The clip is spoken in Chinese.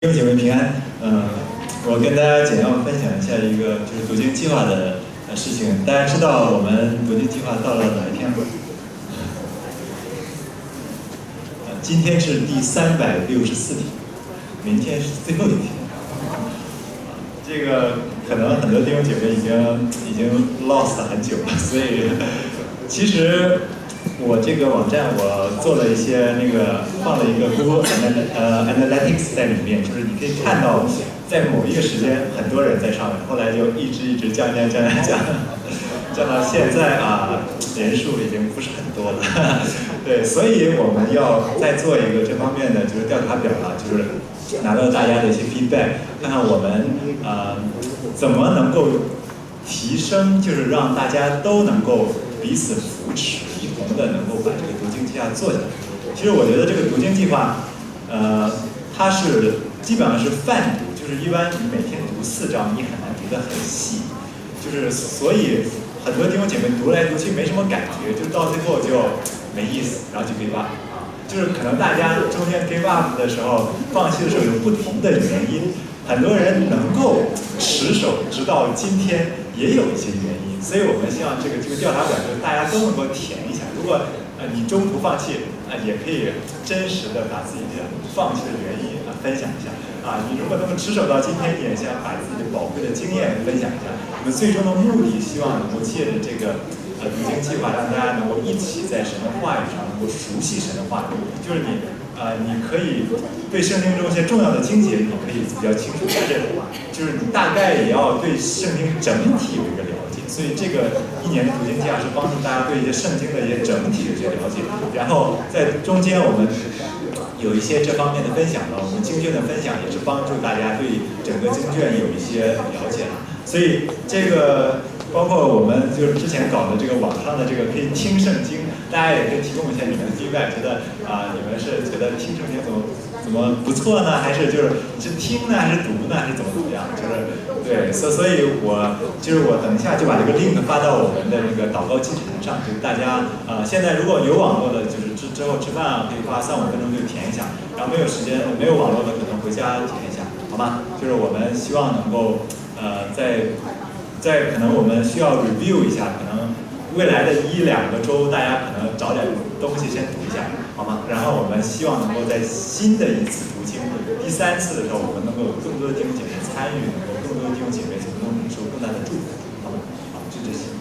弟兄姐妹平安，我跟大家简要分享一下一个就是读经计划的事情。大家知道我们读经计划到了哪一天吗？今天是第364天，明天是最后一天。这个可能很多弟兄姐妹已经 lost 很久了，所以其实。我这个网站我做了一些放了一个 Google Analytics 在里面，就是你可以看到在某一个时间很多人在上面，后来就一直降到现在人数已经不是很多了。对，所以我们要再做一个这方面的就是调查表了，就是拿到大家的一些 feedback， 看看我们怎么能够提升，就是让大家都能够彼此扶持。能够把这个读经计划做下来。其实我觉得这个读经计划，它是基本上是泛读，就是一般你每天读4章，你很难读得很细，就是所以很多弟兄姐妹读来读去没什么感觉，就到最后就没意思，然后就 give up。就是可能大家中间 give up 的时候，放弃的时候有不同的原因，很多人能够持守直到今天也有一些原因，所以我们希望这个调查表就是大家都能够填一下。如果你中途放弃也可以真实的把自己的放弃的原因分享一下你如果能够持守到今天，你也想把自己的宝贵的经验分享一下。我们最终的目的，希望能够借着这个读经计划，让大家能够一起在神的话语上能够熟悉神的话语。就是你可以对圣经中一些重要的经节，你可以比较清楚，但是就是你大概也要对圣经整体有一个了解。所以这个1年的读经计划是帮助大家对一些圣经的一些整体的一些了解，然后在中间我们有一些这方面的分享了，我们经卷的分享也是帮助大家对整个经卷有一些了解了。所以这个包括我们就是之前搞的这个网上的这个可以听圣经，大家也可以提供一下你们的 feedback， 觉得你们是觉得听圣经怎么不错呢？还是就是你是听呢，还是读呢，还是怎么样？就是对，所以我等一下就把这个 link 发到我们的那个祷告祭坛上，就是大家现在如果有网络的，就是之后吃饭可以花3-5分钟就填一下，然后没有时间没有网络的可能回家填一下，好吗？就是我们希望能够在可能我们需要 review 一下，可能未来的1-2个周，大家可能找点东西先读一下，好吗？然后我们希望能够在新的一次读经第3次的时候，我们能够有更多的弟兄姐妹参与，能够更多的弟兄姐妹从中领受更大的祝福，好吗？好，就这些。